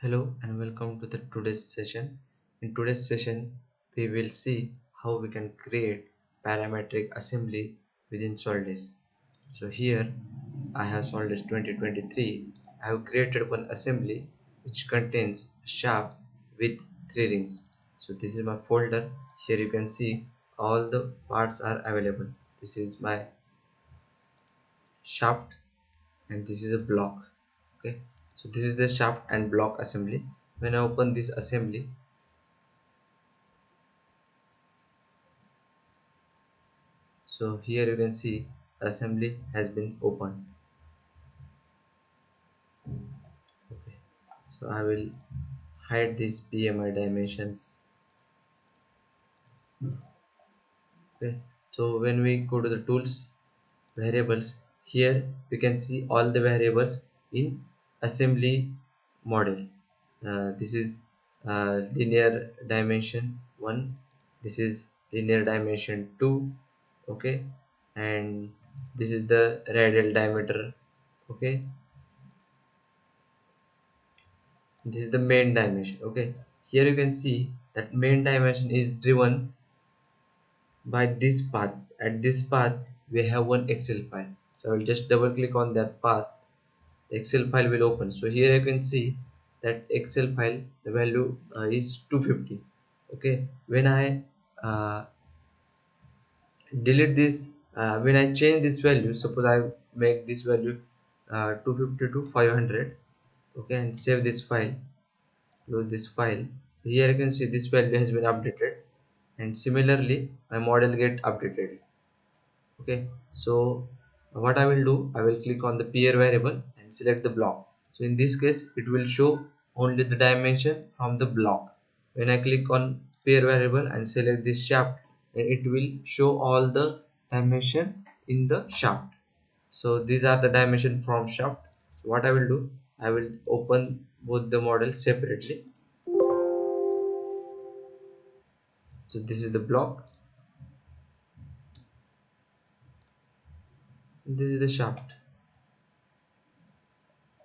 Hello and welcome to the today's session. In today's session, we will see how we can create parametric assembly within Solidus. So here I have Solidus 2023. I have created one assembly which contains a shaft with three rings. So this is my folder. Here you can see all the parts are available. This is my shaft and this is a block. Okay, so this is the shaft and block assembly. When I open this assembly, so here you can see assembly has been opened. Okay, so I will hide these PMI dimensions. Okay, so when we go to the tools variables, here we can see all the variables in assembly model. This is linear dimension 1, this is linear dimension 2. Okay, and this is the radial diameter. Okay, this is the main dimension. Okay, here you can see that main dimension is driven by this path. At this path we have one Excel file, so I will just double click on that path. The Excel file will open. So here you can see that Excel file, the value is 250. Okay, when I delete this, when I change this value, suppose I make this value 250 to 500. Okay, and save this file, close this file. Here you can see this value has been updated, and similarly my model get updated. Okay, so what I will do, I will click on the peer variable and select the block. So in this case it will show only the dimension from the block. When I click on peer variable and select this shaft, then it will show all the dimension in the shaft. So these are the dimension from shaft. So what I will do, I will open both the models separately. So this is the block, this is the shaft.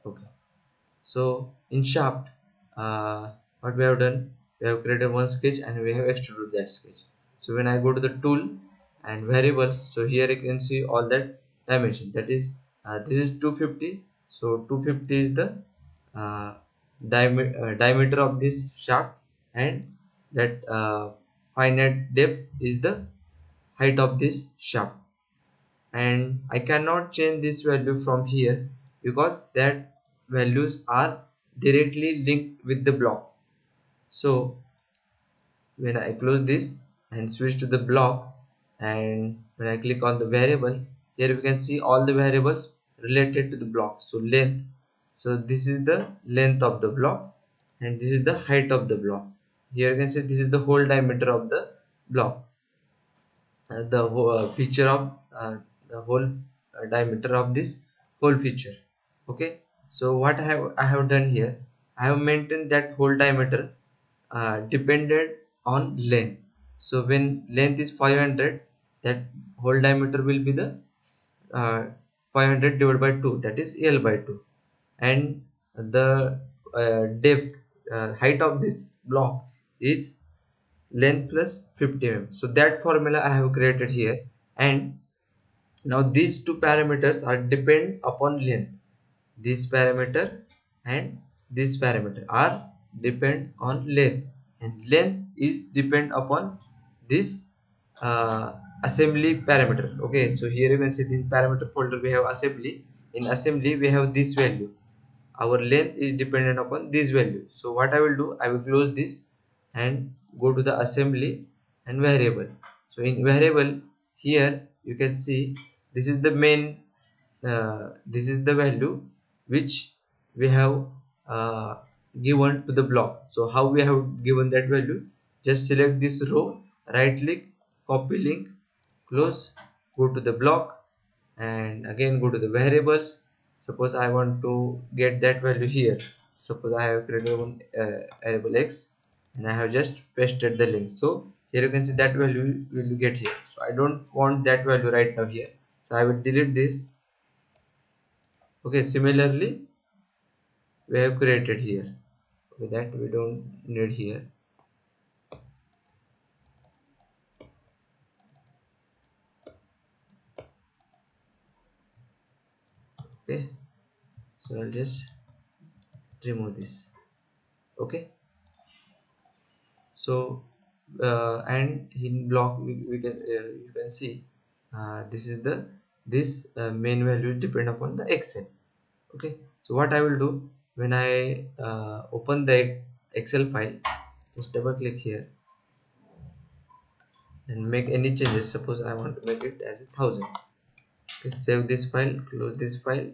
Okay, so in shaft, what we have done, we have created one sketch and we have extruded that sketch. So when I go to the tool and variables, so here you can see all that dimension. That is, this is 250. So 250 is the uh, diameter of this shaft, and that finite depth is the height of this shaft. And I cannot change this value from here because that values are directly linked with the block. So when I close this and switch to the block, and when I click on the variable, here we can see all the variables related to the block. So length, so this is the length of the block, and this is the height of the block. Here you can see this is the whole diameter of the block, the whole feature of the whole diameter of this whole feature. Okay, so what I have done here, I have maintained that whole diameter dependent on length. So when length is 500, that whole diameter will be the uh, 500 divided by 2, that is L by 2. And the depth, height of this block is length plus 50 mm. So that formula I have created here. And now these two parameters are depend upon length. This parameter and this parameter are depend on length, and length is depend upon this assembly parameter. Okay, so here you can see in parameter folder we have assembly. In assembly we have this value, our length is dependent upon this value. So what I will do, I will close this and go to the assembly and variable. So in variable, here you can see this is the main, this is the value which we have uh, given to the block. So how we have given that value, just select this row, right click, copy link, close, go to the block, and again go to the variables. Suppose I want to get that value here. Suppose I have created one variable x, and I have just pasted the link. So here you can see that value will get here. So I don't want that value right now here, so I will delete this. Okay, similarly we have created here. Okay, that we don't need here. Okay, so I'll just remove this. Okay, so and in block we can you can see this is the this main value depend upon the excel. Okay, so what I will do when I open the excel file, just double click here and make any changes. Suppose I want to make it as 1,000. Okay, save this file, close this file.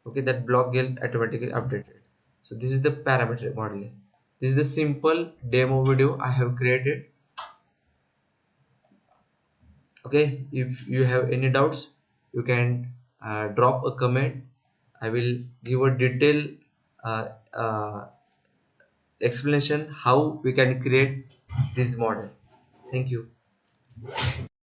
Okay, that block get automatically updated. So this is the parametric modeling. This is the simple demo video I have created. Okay, if you have any doubts, you can drop a comment. I will give a detailed uh, uh, explanation how we can create this model. Thank you.